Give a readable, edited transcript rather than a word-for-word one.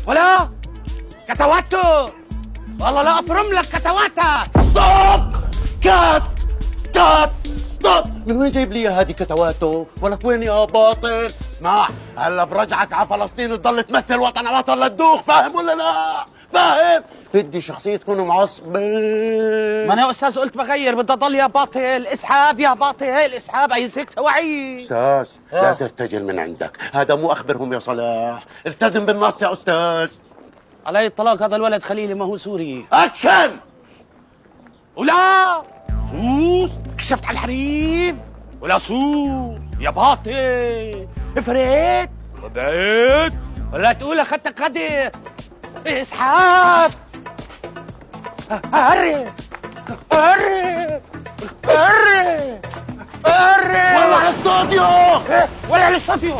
ولا كتواتو، والله لا افرم لك كتواتا. ستوب. كات كات ستوب. من وين جايب لي هذه كتواتو؟ ولك وين يا باطل؟ اسمع، هلا برجعك على فلسطين تضل تمثل وطن وطن للدوخ، فاهم ولا لا؟ فاهم؟ بدي شخصية تكون معصبة. ما انا يا استاذ قلت بغير، بدي اضل يا باطل. اسحاب يا باطل، اسحاب. ايزك توعي استاذ لا ترتجل من عندك، هذا مو اخبرهم يا صلاح، التزم بالنص يا استاذ. علي الطلاق، هذا الولد خليلي ما هو سوري. اكشن. ولا سوس كشفت على الحريم، ولا سوس يا باطل. افرد وبعد، ولا تقول اخدتك غدر. اسحاب. هرب هرب هرب هرب. والله على الاستوديو. ولا على الاستوديو.